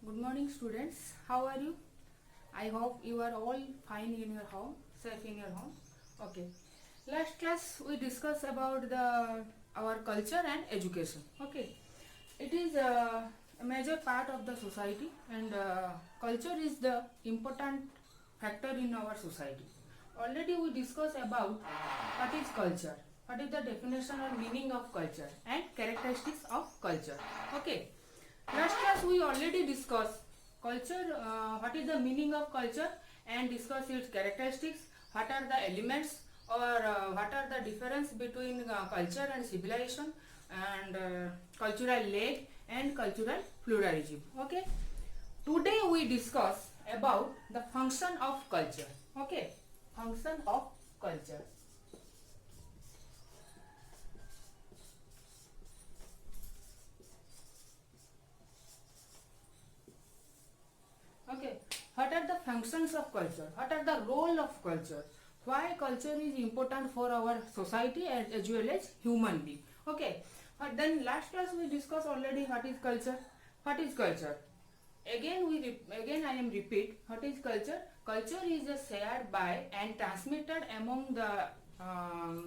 Good morning, students. How are you? I hope you are all fine in your home, safe in your home. Okay. Last class we discussed about the our culture and education. Okay. It is a major part of the society, and culture is the important factor in our society. Already we discussed about what is culture, what is the definition or meaning of culture, and characteristics of culture. Okay. Last class we already discussed culture, what is the meaning of culture, and discuss its characteristics, what are the elements or what are the difference between culture and civilization, and cultural leg and cultural pluralism. Okay. Today we discuss about the function of culture. Okay. Function of culture. Okay, what are the functions of culture? What are the role of culture? Why culture is important for our society as well as human being? Okay, but then last class we discussed already what is culture. What is culture? Again I am repeat. What is culture? Culture is shared by and transmitted among the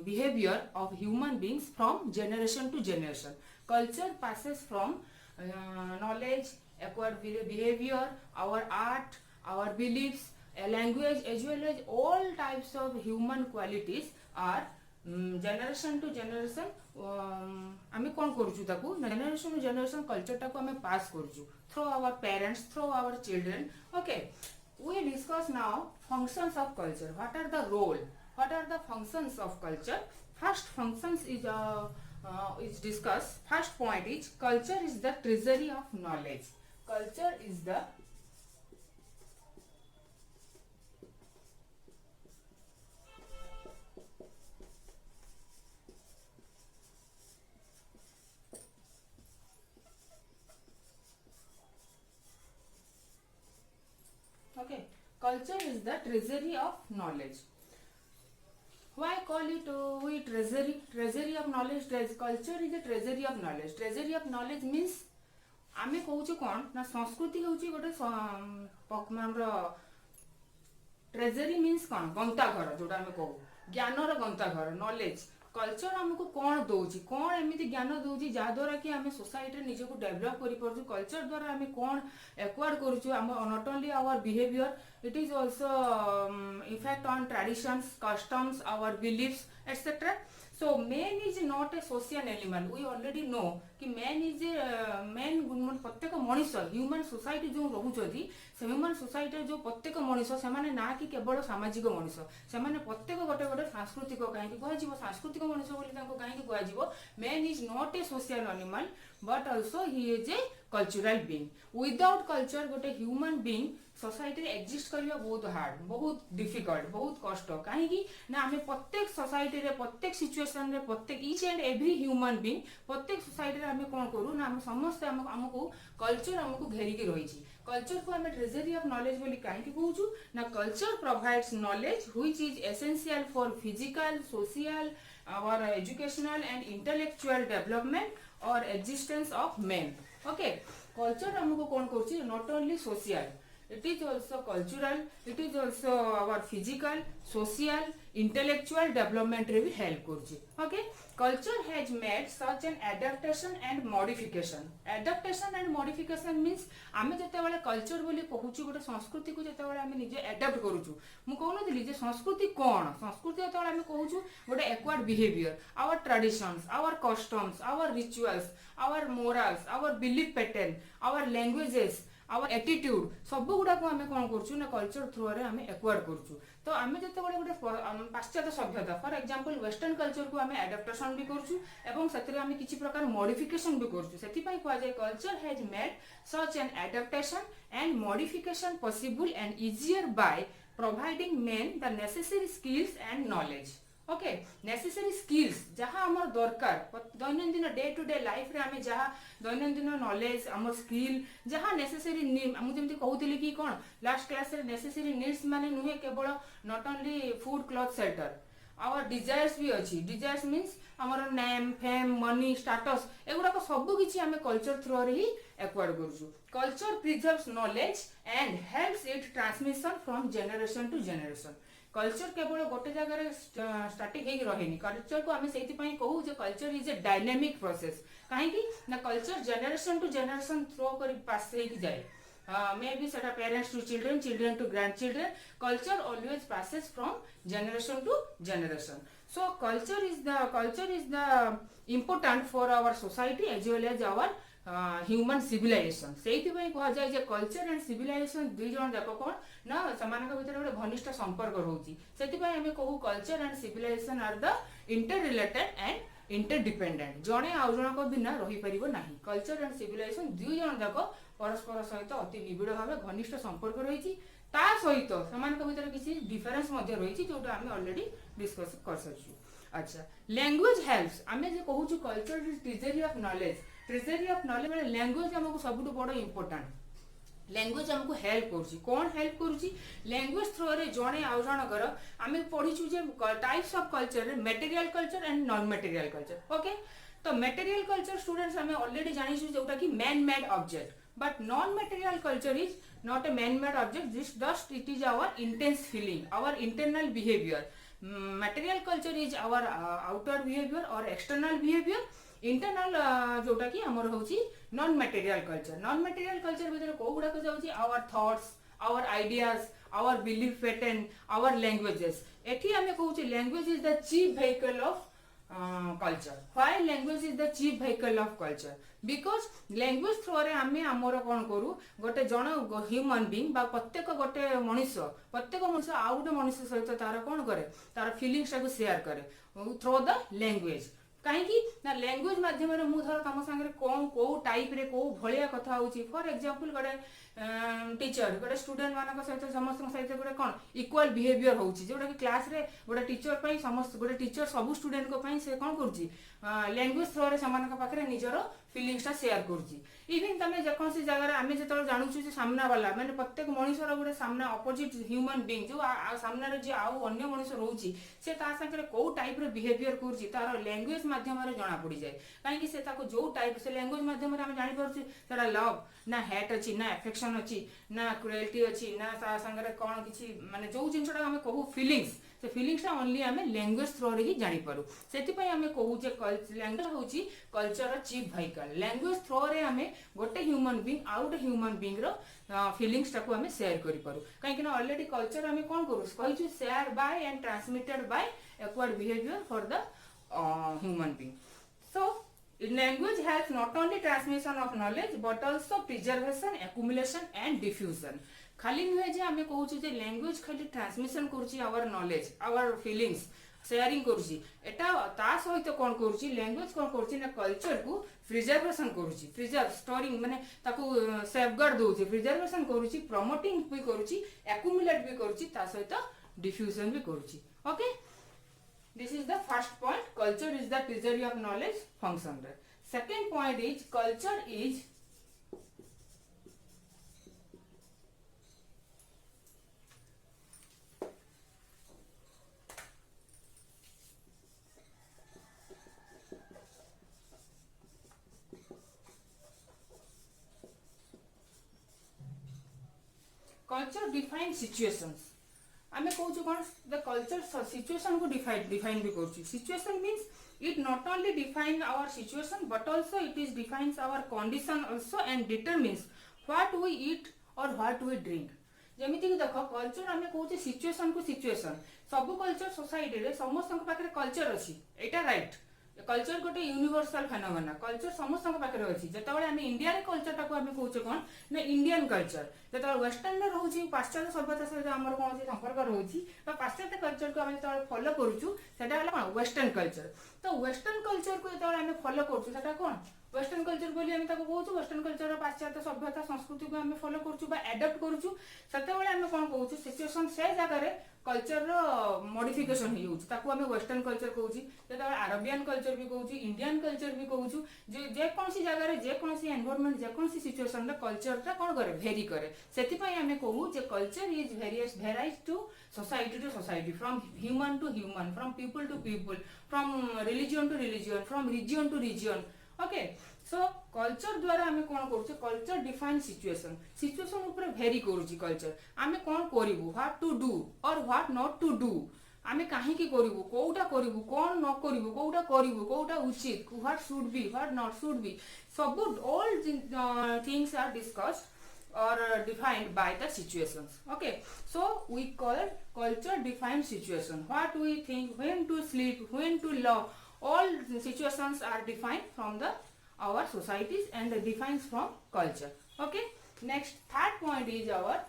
behavior of human beings from generation to generation. Culture passes from knowledge, acquired behavior, our art, our beliefs, language, as well as all types of human qualities are generation to generation आम कौन करूँ generation to generation culture को आम पास करूँ through our parents through our children. Okay, we discuss now functions of culture. What are the role, what are the functions of culture? First functions is discussed. First point is culture is the treasury of knowledge. Culture is the okay, culture is the treasury of knowledge. Why call it we treasury of knowledge? Culture is a treasury of knowledge. Treasury of knowledge means आमे कहूँ कौन ना संस्कृति हूँ गोटे treasury means कौन गंताघर जोटा आम कहू ज्ञानर गंताघर नॉलेज. कल्चर आमको कौन दौर कौन एमती ज्ञान दौर जहाद्वारा कि आम सोसाइटी निजक डेभलप कर कल्चर द्वारा आम कौन एक्वायर्ड करूँ not only our behaviour it is also effect on traditions customs our beliefs etcetera. So man is not a social animal. We already know कि man is a man प्रत्येक Manish human society जो रोचती से human society जो प्रत्येक मनीष से ना कि केवल सामाजिक मनीष से प्रत्येक गोटे गोटे सांस्कृतिक कहीं कह सांस्कृतिक मनीष कहीं कह man is not A social animal but also he is a cultural being. Without culture गोटे ह्यूमन बीइंग सोसाइटी एक्जिस्ट करवा बहुत हार्ड बहुत डिफिकल्ट बहुत कष्ट कहीं ना आम प्रत्येक सोसाइटी प्रत्येक सिचुएसन रे प्रत्येक each and every human being प्रत्येक सोसाइटी आम कौन करूँ ना आम समस्ते आमको कल्चर आमको घेरिकी रही. कल्चर को आम ट्रेजरी ऑफ नॉलेज बोली कहीं कहूँ ना culture provides knowledge which is essential for physical social our educational and intellectual development और existence of man. Okay, culture आमको कौन कर not only social it is also cultural, it is also our physical, social, intellectual development रे भी help करुची. Okay, culture has made such an adaptation and modification. Adaptation and modification means आमे जते वाले culture बोली कहूची गोटे संस्कृति को जते वाले आमे निजे adapt करूचु. मु कहनो दिली जे संस्कृति कोन संस्कृति जते वाले आमे कहूचु गोटे acquired behavior, our traditions, our customs, our rituals, our morals, our belief pattern, our languages, our attitude सब गुड़ा को आम कौन करूँ ना कल्चर थ्रू रे आम एक्वायर करूँ. तो आम जिते गोटे पाश्चात्य सभ्यता फॉर एग्जांपल वेस्टर्न कल्चर को आम एडाप्टेशन भी करूँ से आम किसी प्रकार मॉडिफिकेशन भी करूँ. से कह जाए culture has made such an adaptation and modification possible and easier by providing main the necessary skills and knowledge. Okay, necessary skills जहाँ आमर दरकार दैनंदिन डे टू डे लाइफ रे आमे जहाँ दैनंदिन नॉलेज आमर स्किल जहाँ नेसेसरी मुझे कहूली कि कौन लास्ट क्लास रे नेसेसरी नीड्स माने नुहे केवल not only food cloth shelter our desires भी अच्छी डिजायर्स मीन्स आमर नेम फेम मनी स्टाटस एगुड़ाक सब किसी आम कल्चर थ्रू ही एक्वायर करूँ culture preserves knowledge and helps it transmission from generation to generation culture केवल गोटे जगह स्टाटिक रहे कल्चर को आम से कहूँ culture is a dynamic process कहीं ना culture generation to generation through कर पास जाए मे बी सेटा parents to children children to grand children culture always passes from generation to generation so culture is the important for our society as well as our human civilization से कह जाए जे culture and civilisation दुई जन जाक कौन ना सेमानक भितर गोटे घनिष्ठ संपर्क रोची से कहू culture and civilization are the inter related and interdependent जड़े आउ जनक बिना रही पारिबो नाही कल्चर एंड सिविलाइजेशन दुई जन जाक परस्पर सहित अति निबिड़ भाव घनिष्ठ संपर्क रही ता सहित सेमानक भितर किसी डिफरेंस मध्ये रही जोटा आम ऑलरेडी डिस्कस कर सारिछु अच्छा लैंग्वेज हेल्प्स आमे जे कहू culture is treasury of knowledge language हमको सबुठ बड़ इंपोर्टेंट लैंग्वेज हमको हेल्प करुची कौन हेल्प करुची लैंग्वेज थ्रो रे जणे आउ जनकर आमे पढिछु जे types of culture material culture and non material culture okay तो मटेरियल कल्चर स्टूडेंट्स आमे ऑलरेडी जानिछु जोटा कि man made object but non material culture is not a man made object this just it is our intense feeling our internal behaviour material culture is our outer behaviour और external behaviour internal जोटा कि आमर होची non material culture भीतर को गुडाक जाउची our thoughts our ideas our belief pattern our languages एठी हमें कहूची language is the chief vehicle of culture why language is the chief vehicle of culture because language through रे आमे आमर कोन करू गोटे जण ह्यूमन बीइंग बा प्रत्येक गोटे मनुष्य आउ गोटे मनुष्य सहित तार कोन करे तार फीलिंग्स को शेयर करे थ्रू द लैंग्वेज कहीं ना लैंग्वेज माध्यम मु धर तुम सागर कौन कौ टाइप रे कौ भाया कथा होची फॉर एग्जांपल गोटे टीचर गोटे स्टूडेंट मान सहित समस्त सहित गोटे कौन इक्वल बिहेवियर होची जोटा कि क्लास रे गोटे टीचर पई समस्त गोटे टीचर सब स्टूडेंट को पई से कौन करूची लैंग्वेज थ्रो रे समान पाखे निजर फिलिंग्स शेयर करूची इवन तुम जेकोसी जगह आम जो जानूँ सामना वाला मैंने प्रत्येक मनुष्यर गोटे सामना अपोजिट ह्यूमन बीइंग जो सामने जी आउ अन्य मनुष्य रोची से सागर कौ टाइप रे बिहेवियर करूची तार लैंग्वेज माध्यम जना पड़ जाए कहीं से जो टाइप से लैंग्वेज माध्यम जापर लव ना हेट अच्छी ना एफेक्शन अच्छी ना क्रुएल्टी अच्छी ना सागर कौन किसी माने जो जिनटा आम कहू फीलिंग्स से फीलिंग्स ओनली आम लैंग्वेज थ्रो रे ही जानी पारू से आम कहू लैंग्वेज होची culture chief vehicle language through रे आम गोटे ह्यूमन बीइंग आउ गोटे ह्यूमन बीइंग रो फीलिंग्स टाको आम शेयर करि पारू कहीं ना ऑलरेडी कल्चर आम कौन करू कहिछु share by and transmitted by acquired behaviour for the human being. So, language helps not only transmission of knowledge but also preservation, accumulation and diffusion. खाली नुहे जे आमे कहू जे लैंग्वेज खाली ट्रांसमिशन करूची our knowledge our feelings sharing करूची एटा ता सहित कोन करूची लैंग्वेज कोन करूची ना कल्चर को प्रिजर्वेशन करूची प्रिजर्व स्टोरिंग माने ताकू सेफगार्ड दोची प्रिजर्वेशन करूची प्रमोटिंग भी करूची एक्युमुलेट भी करूची ता सहित डिफ्यूजन भी करूची okay This is the first point. Culture is the treasury of knowledge function. Second point is culture is culture defines situations. आमे कहूँ कौन द कल्चर सिचुएशन को डिफाइन भी करूँ situation means it not only define our situation but also it is defines our condition also and determines what we eat और what we drink जमीती कि देख culture आमे कहूँ सिचुएशन को सिचुएशन सब कल्चर सोसाइटी रे समस्त पाखे कल्चर अच्छी एटा राइट कल्चर गोटे यूनिवर्सल फेनोमेना कल्चर समस्त पाखे अच्छी जिते आम इंडिया कल्चर टाक आम कहूँ कौन ना इंडियन कल्चर जो वेस्टर्न में रोचे पाश्चात्य सभ्यता सहित आम कौन संपर्क रोचे पाश्चात्य कल्चर को आम जो फॉलो करूँ कौन वेस्टर्न कल्चर तो वेस्टर्न कल्चर को जो आम फॉलो करूँ कौन वेस्टर्न कल्चर बोली आम कहूँ वेस्टर्न कल्चर पाश्चात्य सभ्यता संस्कृति को आम फॉलो करूँ एडप्ट करूँ से आम कौन कहूँ सिचुएशन से जगह कल्चर मॉडिफिकेशन हो वेस्टर्न कल्चर कहूँ जो अरबियन कल्चर भी कहूँ इंडियन कल्चर भी कहूँ जेकोसी जगह जेकोसी एनवायरनमेंट जेकोसी सिचुएशन कल्चर कौन करे भेरी करे से आम कहूँ culture is varies to society from human to human from people to people from religion to religion from region to region okay so culture द्वारा आम कौन कर कल्चर डिफाइन सिचुएशन ऊपर भेरी करुच्ची कल्चर आम कौन करूँ व्हाट टू डू और what not to do आम कहीं करूँ कौटा करूँ कौन न करूँ कौटा करूँ कौटा उचित what should be what not should be सब all things are discussed or defined by the situations. Okay, so we call it culture defined situation. What we think, when to sleep, when to love, all the situations are defined from the our societies and defines from culture. Okay, next third point is our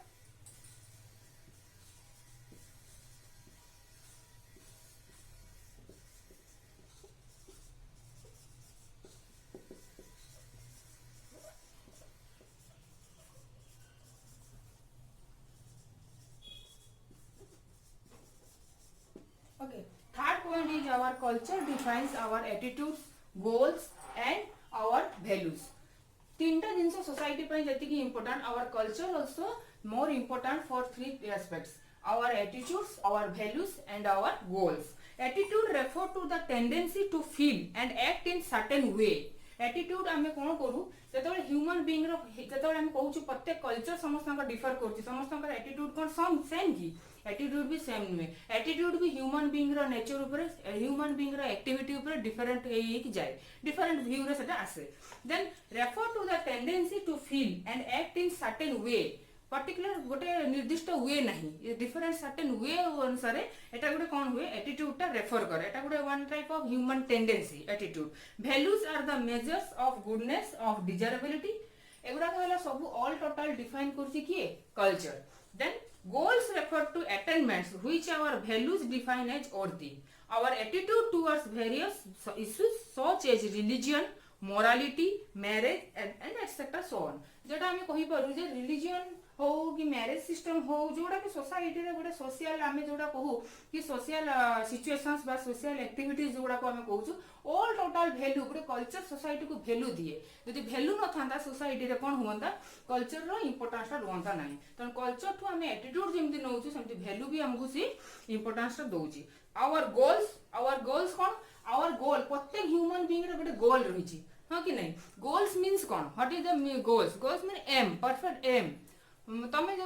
okay. Third point is our culture defines our attitudes, goals, and our values. तीनटा जिनस society पे जतिकी important, our culture also more important for three aspects: our attitudes, our values, and our goals. Attitude refer to the tendency to feel and act in certain way. Attitude आम कौन करूँ जो human being जो आम कहूँ प्रत्येक culture समस्त differ कर समस्त एटीट्यूड कौन सेम कि एटीट्यूड भी सेम नुहे एटीट्यूड भी ह्यूमन बीइंग नेचर उपर ह्यूमन बीइंग एक्टिविटी उपर डिफरेंट जाए डिफरेंट व्यू से आसे then refer to the tendency to feel and act in certain way particular गोटे निर्दिष्ट वे नहीं डिफरेंट सर्टेन वे अनुसार एटा गोटे कौन हुए एटीट्यूड टा रेफर करे एटा गोटे one type of human tendency attitude values are the measures of goodness of desirability एगुड़ा कहला सब ऑल टोटल डिफाइन करछि किए culture then goals refer to attainments which our values define as worthy our attitude towards various issues such as religion morality marriage and etcetera so on जेटा आम कहि पारु जे religion हो कि मैरिज सिस्टम हो जोड़ा कि सोसाइटी रे गोटे सोशल आम जोड़ा कहू कि सोशल सिचुएशंस बा सोशल एक्टिविटीज जोड़ा को आम कहूँ ऑल टोटल वैल्यू गोटे कल्चर सोसाइटी को वैल्यू दिए जदि वैल्यू न था सोसाइटी रे कौन हुआ कल्चर रो इंपोर्टेंस रुहता ना तेणु कल्चर ठू आम एटीट्यूड जमी नौ सेमती वैल्यू भी आमको सी इंपोर्टेंस दौर आवर गोल्स कौन आवर गोल प्रत्येक ह्यूमन बीइंग रे गोटे गोल रही हाँ कि नहीं गोल्स मीन्स कौन what is the goals mean aim perfect aim तुम जो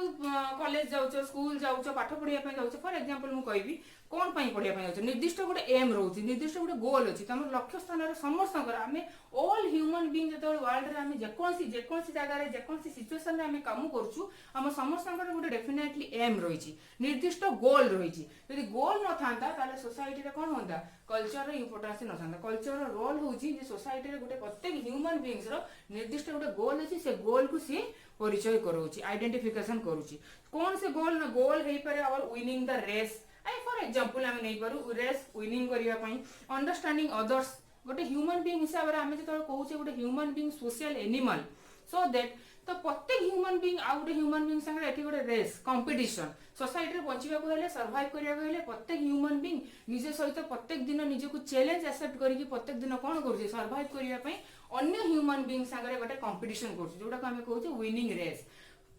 कॉलेज जाऊच स्कूल जाऊच पाठ पढ़ाई जाऊच फॉर एग्जांपल मु कहबी कौन पढ़ाई जाऊच निर्दिष्ट गोटे एम रोचे निर्दिष्ट गोटे गोल अच्छी तुम लक्ष्य स्थान में समस्त आम ऑल ह्यूमन बीइंग जो वर्ल्ड रे आम जेकोसी जगह जेकोसी सिचुएशन रे आम काम करूँ आम समस्त गोटे डेफिनेटली एम रही निर्दिष्ट गोल रही यदि गोल न था सोसाइटी रे कौन होता कल्चर इंपोर्टेंस न था कल्चर रोल हूँ सोसाइटी रे गोटे प्रत्येक ह्यूमन बीइंग्स निर्दिष्ट गोटे गोल अच्छी से गोल को सी परिचय करोची आइडेंटिफिकेशन करूची कौन से गोल न गोल हे पारे our winning the race I for example आम नहीं पारू रेस विनिंग करिया पई अंडरस्टैंडिंग अदर्स गोटे ह्यूमन बीइंग हिसाब रे आमे जतो कहूचे गोटे human being social animal so that तो प्रत्येक ह्यूमन बीइंग आ गोटे ह्यूमन बीइंग संगे एठी गोटे रेस कंपटीशन सोसाइटी रे बचिबा को हेले सर्वाइव करिया को हेले प्रत्येक ह्यूमन बीइंग निजे सहित प्रत्येक दिन निजे को चैलेंज एक्सेप्ट करिकि प्रत्येक दिन कोन करूची सर्वाइव करिया पई अन्य ह्यूमन बीइंग संगे गोटे कंपटीशन करूची जोटा को आमे कहूचे विनिंग रेस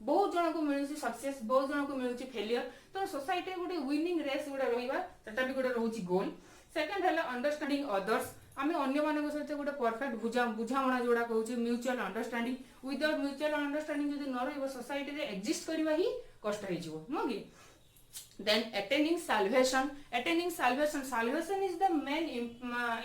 बहुत जन को मिलूची सक्सेस बहुत जन को मिलूची फेलियर तो सोसाइटी गोटे विनिंग रेस गोटे रहिबा सेटा भी गोटे रहूची गोल सेकंड है अंडरस्टैंडिंग अदर्स आम अन्य मान सहित गोटे परफेक्ट बुझाणा जोड़ा कहूँ mutual understanding without mutual understanding जब न रही सोसाइटी रे एक्जिस्ट करवा ही कष्ट हो नुह कि then attaining salvation is the main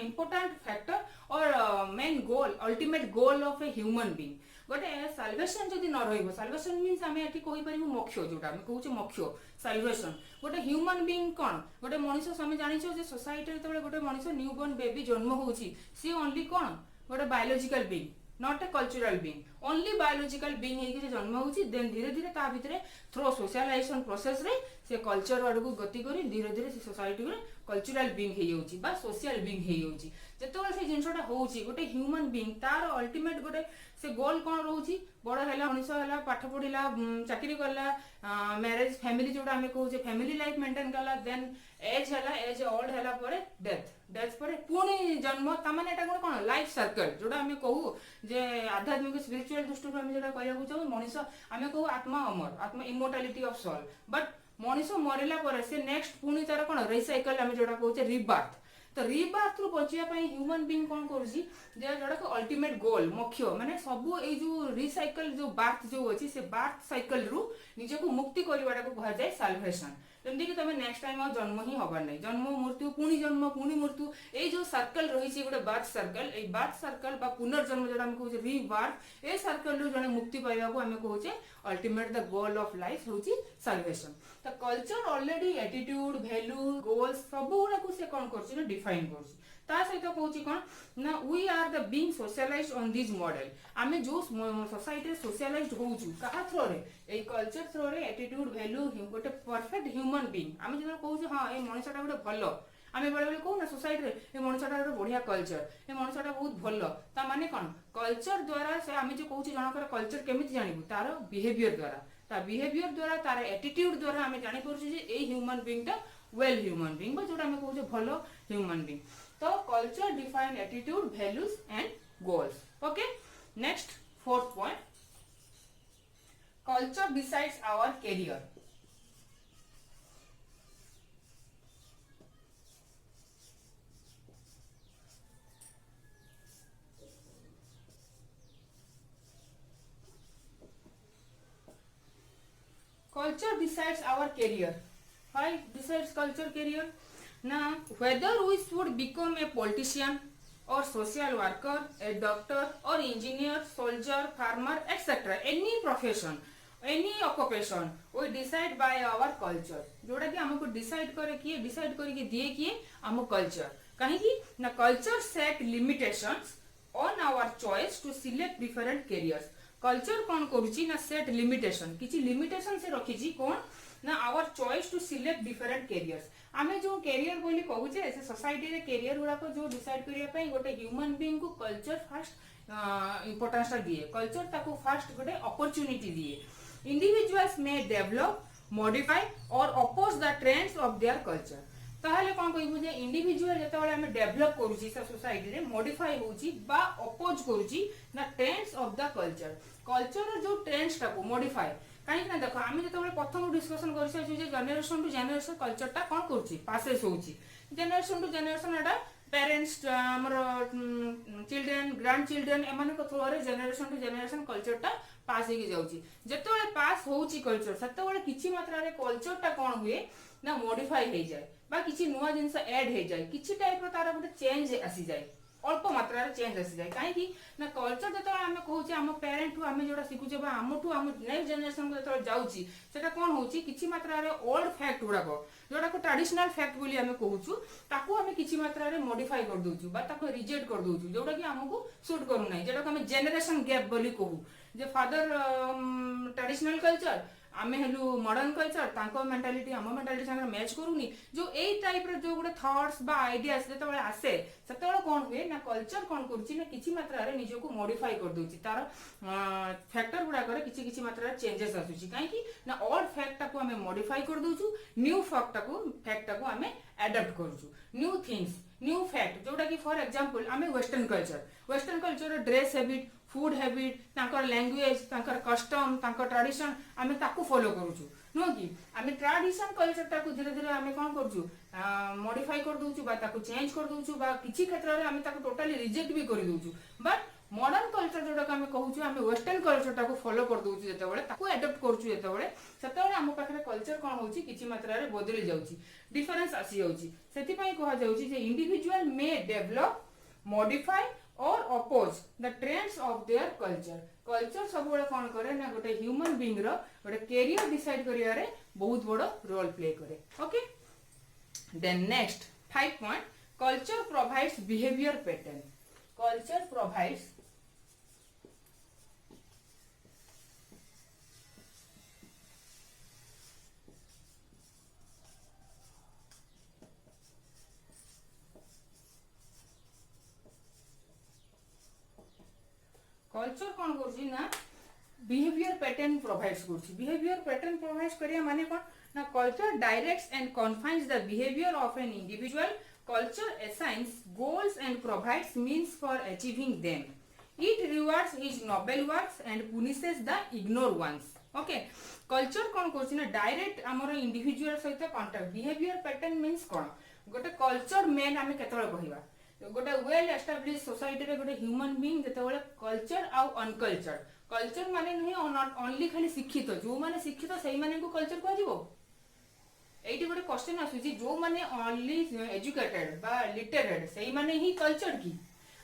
important factor or main goal ultimate goal of a human being गोटे साल्वेशन जदि न रही साल्वेशन मीन्स आम ये कहीपर मोक्ष जोटा आम कहूँ मोक्ष साल्वेशन गोटे ह्यूमन बीइंग कौन गोटे मनीष आम जानी सोसाइटी जो गोटे मनीष न्यूबॉर्न बेबी जन्म होची सी ओनली कौन गोटे biological being not a cultural being only biological being हे जन्म होची देन धीरे धीरे ता भितरे थ्रो सोशलाइजेशन प्रोसेस रे से कल्चर आड़ को गति करी धीरे धीरे से सोसाइटी रे कल्चरल बीइंग हे होची बा सोशल बीइंग हे होची जेतोले से जिंसटा होची गोटे ह्यूमन बीइंग तार अल्टीमेट गोटे से गोल कोन रहउची बड़ हैला मनुष्य हैला पाठ पढिला चाकरी करला मैरिज फैमिली जोटा हमें कहूचे फैमिली लाइफ मेंटेन करला देन एज हैला एज ओल्ड हैला परे डेथ परे पुणी जन्म ता माने एटा कोन लाइफ सर्कल जोटा हमें कहू जे आध्यात्मिक स्पिरिचुअल दृष्टि हमें जोटा कहया चाहू मनुष्य हमें कहू आत्मा अमर आत्मा इमोर्टालिटी ऑफ सोल बट मनुष्य मरिला परे से नेक्स्ट पुणी तार कोन रिसाइकल हमें जोटा कहूचे रीबर्थ तो रीबर्थ रु बचिया पई ह्यूमन बीइंग कोन करूची जे जोटा को अल्टीमेट गोल मुख्य माने सब ए जो रिसाइकल जो बार्थ जो अछि से बार्थ साइकिल रु निजको मुक्ति करिवाटा को कहा जाय साल्वेशन जमदी कि तमे नेक्स्ट टाइम आ जन्म ही हबार नै जन्म मृत्यु ए जो सर्कल रही छी गोटे बार्थ सर्कल बा पुनर्जन्म जोटा हम कहू रीबर्थ ए सर्कल रु जने मुक्ति पाइबा को हम कहूचे ultimate the goal of life होची साल्वेशन तो culture already attitude value goals सब गुडा को से कोन करछि ना डिफाइन करछि ता सहित कहूची कोन ना we are the being socialized on this model आमे जो सोसाइटी सोशलाइज्ड होउछु कहा थ्रो रे ए कल्चर थ्रो रे एटीट्यूड वैल्यू गोटे परफेक्ट ह्यूमन बीइंग आमे जने कहूछु हां ए मनुष्यटा गोटे भलो आमे बेले बेले कहू ना सोसाइटी रे ए मनुष्यटा गोटे बढ़िया कल्चर ए मनुष्यटा बहुत भलो ता माने कोन कल्चर द्वारा से आमे जो कहूछु जनकर कल्चर केमिति जानिबु तार बिहेवियर द्वारा ता बिहेवियर द्वारा तार एटीट्यूड द्वारा आमे जानि परछु जे ए ह्यूमन बीइंग ता वेल ह्यूमन बीइंग बा जोटा आमे कहूछु भलो ह्यूमन बीइंग तो culture define attitude values and goals okay next fourth point culture decides our career culture decides our career why decides culture career now whether we should become a politician or social worker a doctor or engineer soldier farmer etc any profession any occupation we decide by our culture जोड़ा कि हमको decide करे किए decide करके दिए किए हम culture कहीं कि ना culture set limitations on our choice to select different careers culture कौन करूची ना सेट लिमिटेशन किछि लिमिटेशन से रखिछि कौन ना our choice to select different careers आमे जो कैरियर बोली कहूचे से सोसाइटी रे कैरियर गुडा को जो डिसाइड करिया पई गोटे ह्यूमन बीइंग को कल्चर फर्स्ट इंपोर्टेंस दिए कल्चर ताको फर्स्ट गोटे अपॉर्चुनिटी दिए इंडिविजुअल्स मे डेवलप मॉडिफाई और oppose the trends of their culture ताहले कोन कहबो जे इंडिविजुअल जते बेले हमें डेवलप करूची से सोसाइटी रे मॉडिफाई होची बा अपोज करूची ना ट्रेंड्स ऑफ द कल्चर जो ट्रेंड्स टाको मॉडिफाई काहे ना देखो आमे जते बेले प्रथम डिस्कशन करछे जे जनरेशन टू जनरेशन कल्चर टा कोन करूची पासेस होची generation to generation Etah parents हमर चिल्ड्रन ग्रैंड चिल्ड्रन एमाने को थ्रू रे जनरेशन टू जनरेशन कल्चर टा पास हेगी जाउची जते बेले पास होची कल्चर सते बेले किछि मात्रा रे कल्चर टा कोन हुए ना मॉडिफाई हे जाय बा किछि नुवा जिंस ऐड हे जाय किछि टाइप रो तारा गोटे चेंज आसी जाय अल्प मात्रा रे चेंज आसी जाय काहे कि ना कल्चर जतो हमें कहूचे हम पेरेंट टू हमें जोडा सिखुचे बा हमटू हम नेक्स्ट जनरेशन को जतो जाउची सेटा कोन होची किछि मात्रा रे ओल्ड फैक्ट गुडा को जोडा को ट्रेडिशनल फैक्ट बोली हमें कहूचु ताको हमें किछि मात्रा रे मॉडिफाई कर दोचु बा ताको रिजेक्ट कर दोचु जोडा कि हमको सूट करू नै जेडा को हमें जनरेशन गैप बोली कहू जे फादर ट्रेडिशनल कल्चर आमे हेलु मॉडर्न कल्चर तांको मेंटालिटी हम मेंटालिटी संग मैच करूनी जो एई टाइप रो जो गुडे थॉट्स बा आइडियाज जते बेले आसे सते बेले कोन हुए ना कल्चर कोन करूची ना किछि मात्रा रे निजो को मॉडिफाई कर दोची तार फैक्टर गुडा करे किछि किछि मात्रा रे चेंजेस आसुची काहे कि ना ओल्ड फैक्ट को हमें मॉडिफाई कर दोचु न्यू फैक्ट को हमें अडॉप्ट करछु न्यू थिंग्स न्यू फैक्ट जोटा कि फॉर एग्जांपल हमें western culture dress habit food habit तांकर लैंग्वेज तांकर कस्टम तांकर ट्रेडिशन आमे ताकू फॉलो करूछु नो कि आमे ट्रेडिशन कल्चर ताकू धीरे धीरे आमे कोन करछु मॉडिफाई कर दोछु बा ताकू चेंज कर दोछु बा किछि क्षेत्र रे आमे ताकू टोटली रिजेक्ट भी कर दोछु बट मॉडर्न कल्चर जोटा आमे कहूछु आमे वेस्टर्न कल्चर ताकू फॉलो कर दोछु जते बेले ताकू अडॉप्ट करछु जते बेले सते बेले हम पाखरे कल्चर कोन होछि किछि मात्रा रे बदली जाउछि डिफरेंस आसी जाउछि सेति पई कहा जाउछि जे इंडिविजुअल मे डेवलप मॉडिफाई और oppose the trends of their culture सब बड़े कौन करे ना गोटे ह्यूमन बीइंग रो गोटे कैरियर डिसाइड करिया रे बहुत बड़ो रोल प्ले करे okay then next 5 point culture provides behaviour pattern culture provides culture कौन करछि ना बिहेवियर पैटर्न प्रोवाइड्स करछि बिहेवियर पैटर्न प्रोवाइड्स करिया माने कोन ना culture directs and confines the behaviour of an individual culture assigns goals and provides means for achieving them it rewards his noble works and punishes the ignore ones okay culture कौन करछि ना direct हमर individual सहित contact behaviour pattern means कोन गोटे culture main आमे केतबे कहिबा गोटे well establish society रे गोटे ह्यूमन बीइंग जेतेबेले कल्चर आ अनकल्चर कल्चर माने नहीं ओनली खाली शिक्षित जो माने शिक्षित सही माने को कल्चर कह जिवो एटी गोटे क्वेश्चन आसुची जो माने ओनली एजुकेटेड बा लिटरेट सही माने ही कल्चर की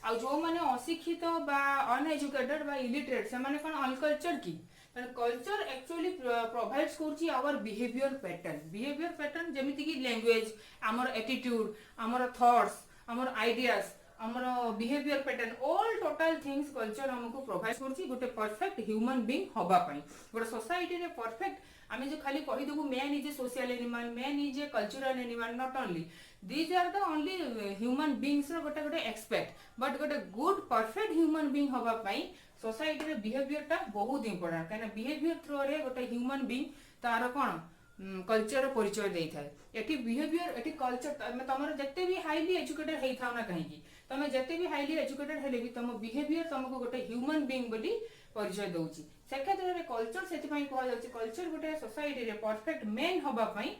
आ जो माने अशिक्षित बा अनएजुकेटेड बा इलिटरेट से माने कोन अनकल्चर की कल्चर एक्चुअली प्रोवाइड्स करछि आवर बिहेवियर पैटर्न जेमिति की लैंग्वेज आमर एटीट्यूड आमर थॉट्स आमर आइडियाज आमर behaviour pattern all total things culture हमको प्रोवाइड करछि गोटे परफेक्ट ह्यूमन बीइंग होबा पई गोटे सोसाइटी रे परफेक्ट आमे जो खाली कहि देबु man is a social animal man is a cultural animal not only these are the only human beings रो गोटे गोटे एक्सपेक्ट बट गोटे गुड परफेक्ट ह्यूमन बीइंग होबा पई सोसाइटी रे बिहेवियर टा बहुत इंपोर्टेंट काना बिहेवियर थ्रू रे गोटे ह्यूमन बीइंग तार कोन कल्चर परिचय देई थाए एठी बिहेवियर एठी कल्चर तमर जत्ते भी हाईली एजुकेटेड हेई थाउ ना कहीं तमे जत्ते भी हाईली एजुकेटेड हेले भी तम बिहेवियर तुमको गोटे ह्यूमन बीइंग बोली परिचय दउची से क्षेत्र रे कल्चर सेति पई कहल जाउची कल्चर गोटे सोसाइटी रे परफेक्ट मेन होबा पई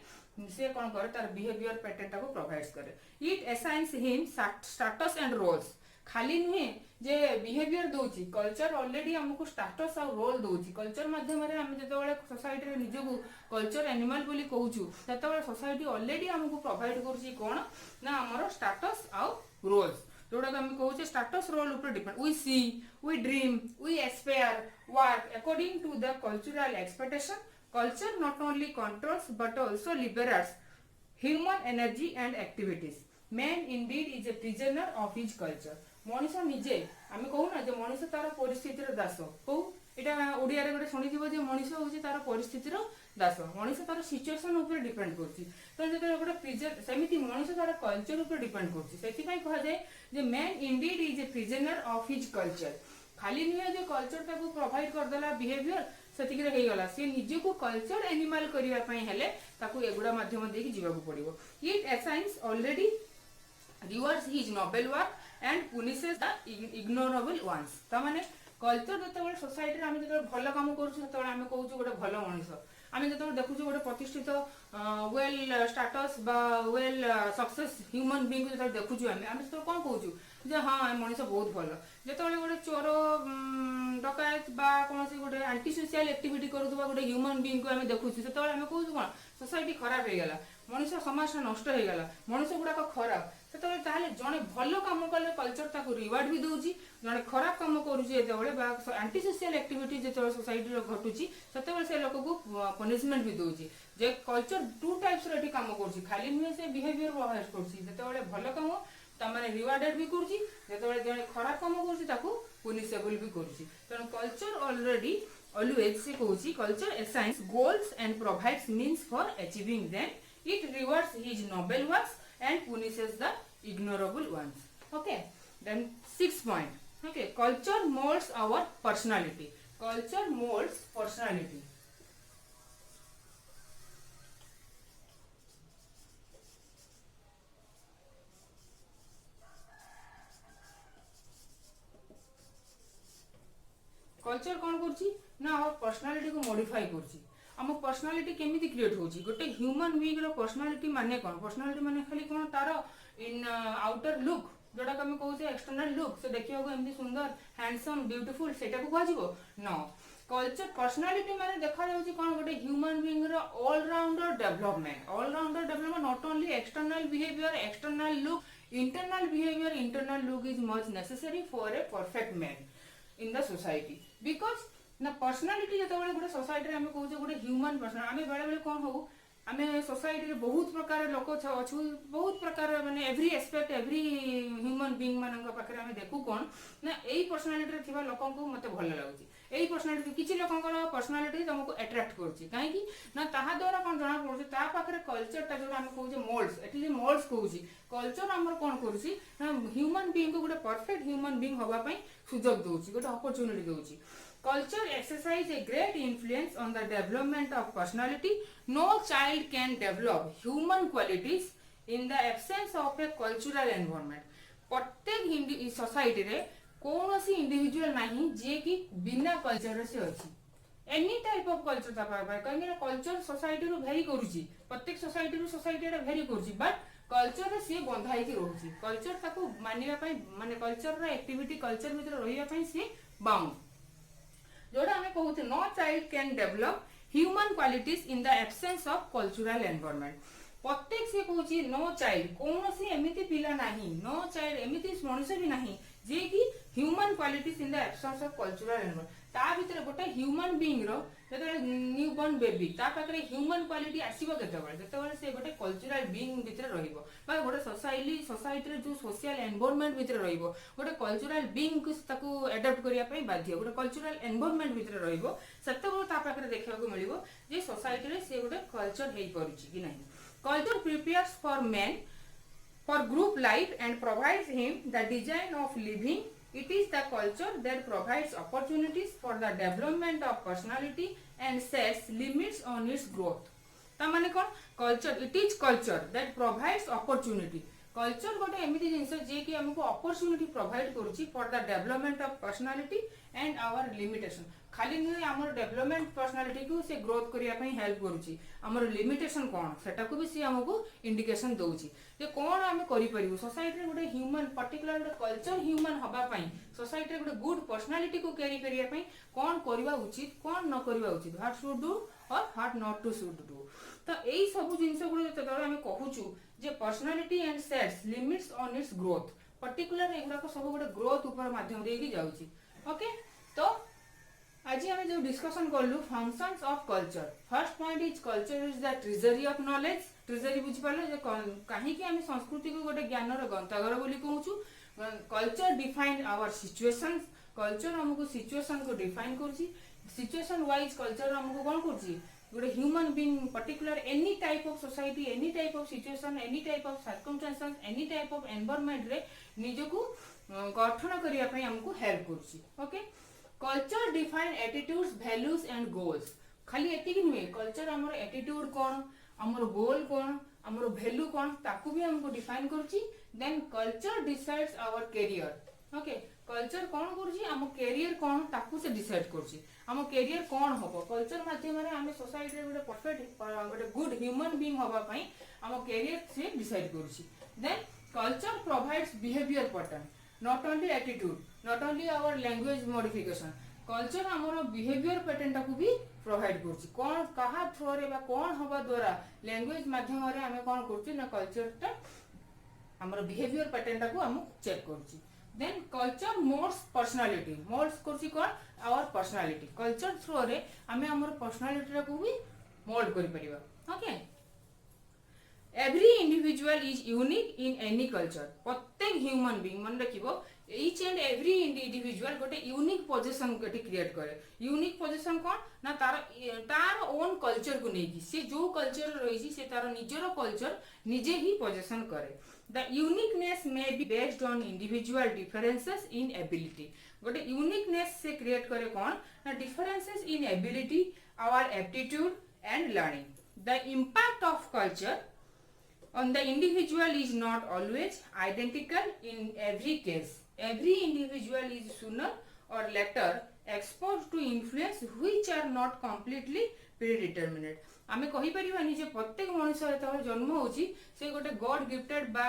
से कोन करे तार बिहेवियर पैटर्न टा को प्रोवाइड्स करे it assigns him status and roles खाली नुहे जे बिहेवियर दउची कल्चर ऑलरेडी हमको स्टेटस और रोल दउची कल्चर माध्यम रे हम जेतेबेले सोसाइटी रे निजको कल्चर एनिमल बोली कहूछु तेतेबेले सोसाइटी ऑलरेडी हमको प्रोवाइड करची कोन ना हमरो स्टेटस और रोल्स जोड़ा हम कहूचे स्टेटस रोल ऊपर depend we see we dream we aspire work according to the cultural expectation culture not only controls but also liberates human energy and activities man indeed is a prisoner of his culture मनीष निजे आमे कहू ना जे मनीष तार परिस्थितिर दास कहू एटा ओडिया रे गोटे सुनिथिबो जे मनीष होची तार परिस्थितिर दास मनीष तार सिचुएशन ऊपर डिपेंड करची तो जे गोटे प्रिजन सेमिति मनीष तार कल्चर ऊपर डिपेंड करची सेति पई कहा जाय जे man indeed is a prisoner of his culture खाली नहीं जे कल्चर ताको प्रोवाइड कर देला बिहेवियर सेति के हे गला से निजे को कल्चर एनिमल करिया पई हेले ताको एगुडा माध्यम देकी जीवाको पड़िबो it assigns already rewards his noble work and punishes the ignorable ones ता माने कल्चर जतबेले सोसाइटी रे हम जतबेले भलो काम करूछु ततबेले हम कहूछु गोटे भलो मनुष्य हम जतबेले देखुछु गोटे प्रतिष्ठित वेल स्टेटस बा वेल सक्सेस ह्यूमन बीइंग जतबेले देखुछु हम तो कोन कहूछु जे हां मनुष्य बहुत भलो जतबेले गोटे चोर डकायत बा कोनसी गोटे एंटी सोशल एक्टिविटी करूथबा गोटे ह्यूमन बीइंग को हम देखुछु ततबेले हम कहूछु कोन सोसाइटी खराब हे गेला मनुष्य समाज नष्ट हे गेला मनुष्य गुडा खराब सेतबेले ताले जणे भलो काम कले कल्चर ताको रिवार्ड भी दउची जणे खराब काम करूची जेतबेले बा एंटी सोशल एक्टिविटी जेतबेले सोसाइटी रो घटुची सेतबेले से लोक को पनिशमेंट भी दउची जे कल्चर टू टाइप्स रो एठी काम करूची खाली नुहे से बिहेवियर प्रोवाइड करूची जेतबेले भलो काम ता माने रिवार्डेड भी करूची जेतबेले जणे खराब काम करूची ताको पुनिशेबल भी करूची तन कल्चर ऑलरेडी ऑलवेज से कहूची culture assigns goals and provides means for achieving them it rewards his noble works and punishes the ignorable ones okay then 6th point okay culture molds our personality culture molds personality culture कौन करछि ना और personality को modify करछि आम personality केमिति create होछि गोटे ह्यूमन बीइंग रो पर्सनालिटी माने कोन पर्सनालिटी माने खाली कोन तार इन आउटर लुक जोटा हम कहू से एक्सटर्नल लुक से देखियो को एमती सुंदर हैंडसम ब्यूटीफुल सेटा को कहजिवो नो कल्चर पर्सनालिटी माने देखा जाउछि कोन गोटे ह्यूमन बीइंग रो all rounder development not only external behaviour external look internal look is much necessary for a perfect man in the society because ना पर्सनालिटी जेतेबेले गोटे सोसाइटी रे हम कहू गोटे ह्यूमन पर्सन आमे बेले बेले कोन हो आमे सोसाइटी रे बहुत प्रकार लोक अछु बहुत प्रकार माने every aspect every human human being मानक पाखरे हम देखू कोन ना एई पर्सनालिटी थिबा लोकन को मते भल लागुची एई पर्सनालिटी किछि लोकन पर्सनालिटी तुमको अट्रैक्ट करूची काहे कि ना ताहा द्वारा कोन जणा पड़ुची ता पाखरे कल्चर ता जोरा हम कहू मोल्ड्स एटी जे मोल्ड्स कहूची कल्चर हमर कोन करूची ना ह्यूमन बीइंग को गोटे परफेक्ट ह्यूमन बीइंग होबा पई सुजोग दोची गोटे opportunity Dochi Culture exercise a great influence on the development of personality. No child can develop human qualities in the absence of a cultural environment. प्रत्येक society रे कौन सी individual नहीं जे कि बिना कल्चर से अच्छी एनी टाइप ऑफ कल्चर ता पाए कहीं ना कल्चर सोसाइटी रो वेरी करूची प्रत्येक सोसाइटी रो सोसाइटी रे वेरी करूची बट कल्चर रे से बंधाई के रहूची कल्चर ताको मानिबा पई माने कल्चर रो एक्टिविटी कल्चर भीतर रहिया पई से बाउंड जोड़ा हमें कहते no child can develop human qualities in the absence of cultural environment प्रत्येक से कहूची नो चाइल्ड कौन सी एमिति पिला नहीं नो चाइल्ड एमिति मनुष्य भी नहीं जे कि human qualities in the absence of cultural environment ता भीतर गोटे ह्यूमन बीइंग रो जेते न्यू बॉर्न बेबी ता पाखरे ह्यूमन क्वालिटी आसीबो जेते से गोटे कल्चरल बीइंग भीतर रहिबो बा गोटे सोसाइटी रे जो सोशल एनवायरनमेंट भीतर रहिबो गोटे कल्चरल बीइंग को ताको अडॉप्ट करिया पई बाध्य गोटे कल्चरल एनवायरनमेंट भीतर रहिबो सेते ता पाखरे देखिया को मिलिबो जे सोसाइटी रे से गोटे कल्चर हेई परुची कि नहीं culture prepares for man for group life and provides him the design of living. It is the culture that provides opportunities for the development of personality and sets limits on its growth. ता माने कोन culture it is culture that provides opportunity culture गोटे एमिति जिंस जे कि हमको opportunity provide करूची for the development of personality and our limitation खाली नहीं हमर डेवलपमेंट पर्सनालिटी को से ग्रोथ करिया पई हेल्प करूची हमर लिमिटेशन कोन सेटा को भी से हमको इंडिकेशन दउची जे कोन हमें करि परिबो सोसाइटी रे गोटे ह्यूमन पर्टिकुलर गोटे कल्चर ह्यूमन हबा पई सोसाइटी रे गोटे गुड पर्सनालिटी को कैरी करिया पई कोन करबा उचित कोन न करबा उचित व्हाट शुड डू और what not to should do तो एई सब जिंस गुलो जेतबे हम कहूचू जे personality and sets limits on its growth particular एगुडा को सब गोटे ग्रोथ ऊपर माध्यम देकी जाउची ओके तो आज हम जो डिस्कशन करलु functions of culture first point is culture is the treasury of knowledge treasury बुझ पाले जे काहे कि हम संस्कृति को गोटे ज्ञान रो ग्रंथागार बोली कहूचू culture define our situations culture हमको सिचुएशन को डिफाइन करची सिचुएशन वाइज कल्चर हमको कोन करची गोटे human being particular any type of society any type of situation any type of circumstances any type of environment रे निजको गठन करिया पई हमको हेल्प करची okay culture define attitudes values and goals खाली एतिक नुहे कल्चर हमर एटीट्यूड कोन हमर गोल कोन हमर वैल्यू कोन ताकू भी हमको डिफाइन करची then culture decides our career okay culture कोन करची हम करियर कोन ताकू से डिसाइड करची हम करियर कोन होबो कल्चर माध्यम रे हम सोसाइटी रे गोटे परफेक्ट गोटे गुड ह्यूमन बीइंग होबा पई हम करियर से डिसाइड करची then culture provides behaviour pattern not only attitude not only our language modification culture हमरो बिहेवियर पैटर्न टाकू भी प्रोवाइड करछि कोन कहा थ्रो रे बा कोन होबा द्वारा लैंग्वेज माध्यम रे हमें कोन करछि ना कल्चर ता हमरो बिहेवियर पैटर्न टाकू हम चेक करछि then culture moulds personality moulds करछि कोन आवर पर्सनालिटी कल्चर थ्रो रे हमें हमरो पर्सनालिटी टाकू भी मोल्ड करि परिबा okay Every individual is unique in any culture. प्रत्येक ह्यूमन बीइंग मन रखिबो each and every individual गोटे यूनिक पोजीशन गोटे क्रिएट करे यूनिक पोजीशन कोन ना तार ओन कल्चर को नेकी से जो कल्चर रही से तार निजरो कल्चर निजे ही पोजीशन करे the uniqueness may be based on individual differences in ability गोटे यूनिकनेस से क्रिएट करे कोन ना differences in ability our aptitude and learning the impact of culture on the individual is not always identical in every case. Every individual is sooner or later exposed to influence which are not completely predetermined. आमे कहि परिबानी जे प्रत्येक मनुष्य जेतबे जन्म होची से गोटे God gifted बा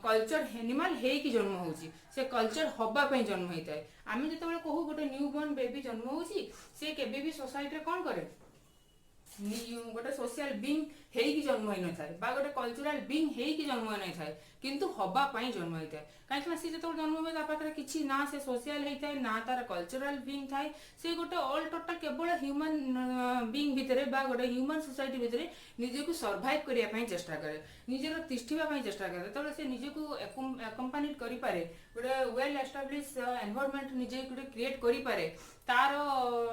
culture animal हेई की जन्म होची से कल्चर हबा पई जन्म होइताय आमे जेतबे कहू गोटे न्यू बॉर्न बेबी जन्म होची से केबे भी सोसाइटी रे कोन करे गोटे सोशल बीइंग हेई की जन्म होई न थाए बा गोटे कल्चरल बीइंग हेई की जन्म होई न थाए किंतु हवा पाई जन्म होता है कहीं सी जो जन्म हुए पाखे किसी ना से सोशल होता है ना तार कल्चरल बीइंग थाए से गोटे ऑल टोटल केवल ह्यूमन बीइंग भितर बा गोटे ह्यूमन सोसाइटी भितर निजको सर्वाइव करने चेष्टा करे निजर तिष्ठा चेष्टा करे तो से निजको एकम्पानिट करि पारे गोटे वेल एस्टाब्लिश एनवायरनमेंट निजे गोटे क्रिएट करि पारे तार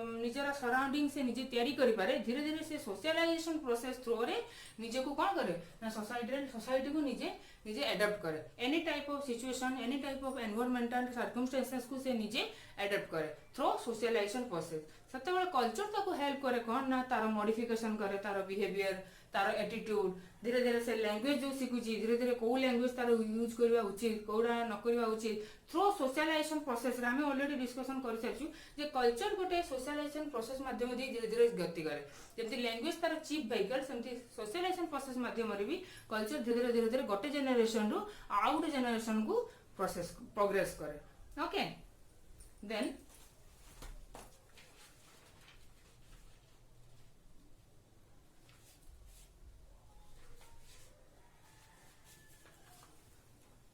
निजर सराउंडिंग से निजे तैयारी करि पारे धीरे धीरे से सोशलाइजेशन प्रोसेस थ्रू रे निजे को कौन करे ना सोसाइटी को निजे निजे एडप्ट करे any type of situation any type of environmental circumstances को से निजे एडप्ट करे थ्रू सोशलाइजेशन प्रोसेस सेते कल्चर ताको हेल्प करे कौन ना तार मॉडिफिकेशन करे तार बिहेवियर तार एटीट्यूड धीरे धीरे से लैंग्वेज जो शिखुची धीरे धीरे कौ लैंग्वेज तार यूज करवा उचित कौड़ा न करवा उचित थ्रू सोशलाइजेशन प्रोसेस रे हमें ऑलरेडी डिस्कशन कर सारिछु जे कल्चर गोटे सोशलाइजेशन प्रोसेस माध्यम दे धीरे धीरे गति करे जमती लैंग्वेज तार चीप व्हीकल सेमती सोशलाइजेशन प्रोसेस माध्यम रे भी कल्चर धीरे धीरे गोटे जनरेशन रु आ गोटे जनरेशन को प्रोसेस प्रोग्रेस करे okay then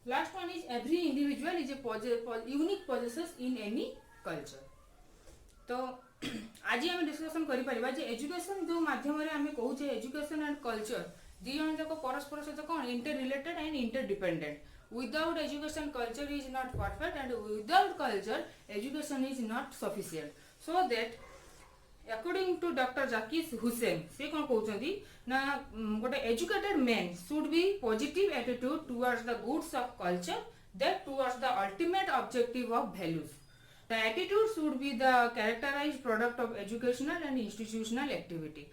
last one is every individual is a unique possesses in any culture तो आज हम डिस्कशन करि परिबा जे एजुकेशन जो माध्यम रे हमें कहू जे एजुकेशन एंड कल्चर दी जन जाको परस्पर सहित कोन inter related and inter dependent without education culture is not perfect and without culture education is not sufficient so that according to doctor Zakir Hussain से कौन कहते ना गोटे educated man should be positive attitude towards the goods of culture that towards the ultimate objective of values the attitude should be the characterised product of educational and institutional activity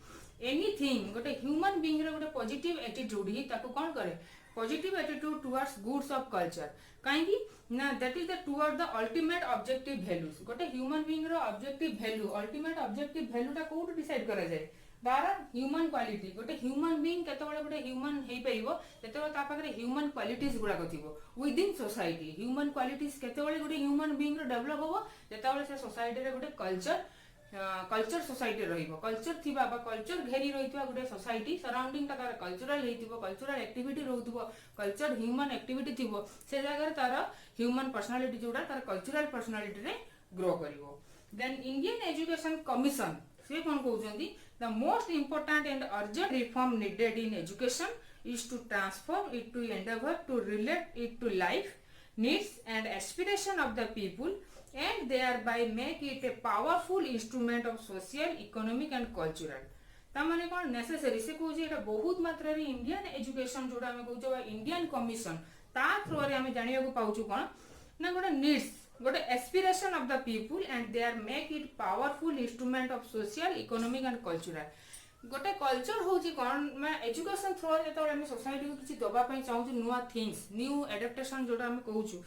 anything गोटे human being रे गोटे positive attitude ही ताको कौन करे positive attitude towards goods of culture कहीं ना that is the toward the ultimate objective values गोटे ह्यूमन बीइंग रो objective value ultimate objective value टा कोड डिसाइड करा जाए तार ह्यूमन क्वालिटी गोटे ह्यूमन बीइंग केतबेले गोटे ह्यूमन हेई परिबो तेतबेले ता पाखरे ह्यूमन क्वालिटीज गुडा थिबो within society human qualities केतबेले गोटे ह्यूमन बीइंग रो डेवलप होबो जेतबेले से सोसाइटी रे गोटे कल्चर सोसाइटी रहिबो कल्चर थिबा बा कल्चर घेरी रहितबा गोटे सोसाइटी सराउंडिंग ता तार कल्चरल हेइतिबो कल्चरल एक्टिविटी रहउतिबो कल्चर ह्यूमन एक्टिविटी थिबो से जगह तार ह्यूमन पर्सनालिटी जोडा तार कल्चरल पर्सनालिटी रे ग्रो करिवो देन इंडियन एजुकेशन कमिशन से कोन कहउचंदी the most important and urgent reform needed in education is to transform it to endeavour to relate it to life needs and aspiration of the people and thereby make it a powerful instrument of social, economic and cultural. तामाने कौन necessary से कहूँ एटा बहुत मात्रा रे Indian education जोड़ा हमें कहूँ बा इंडियन कमिशन ता थ्रू रे हमें जानिया को पाउछु कोन ना गोटे नीड्स गोटे aspiration of the people and they are make it powerful instrument of social economic and cultural गोटे कल्चर होची कोन मैं एजुकेशन थ्रू रे तो हम सोसाइटी को किछि दबा पई चाहू नुवा थिंग्स न्यू एडेप्टेशन जोटा हम कहूछु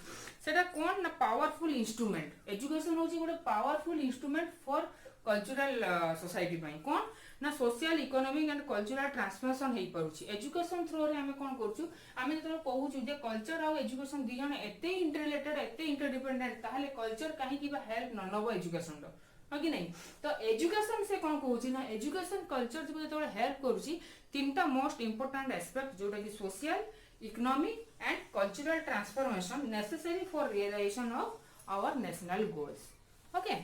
सेटा कोन ना पावरफुल इंस्ट्रूमेंट एजुकेशन होची गोटे powerful instrument for cultural society पई कोन ना social economic and cultural transformation हेई परुछि एजुकेशन थ्रू रे हम कोन करछु हम जतो कहूछु जे कल्चर आ एजुकेशन दी जण एते इंटररिलेटेड एते इंटरडिपेंडेंट ताहले कल्चर काहे कि बा हेल्प न नबो एजुकेशन रो कि नहीं तो एजुकेशन से कौन कहूँ ना एजुकेशन कल्चर जो हेल्प करुँची तीनटा मोस्ट इंपोर्टेंट एस्पेक्ट जोटा कि social economic and cultural transformation necessary for realization of our national goals okay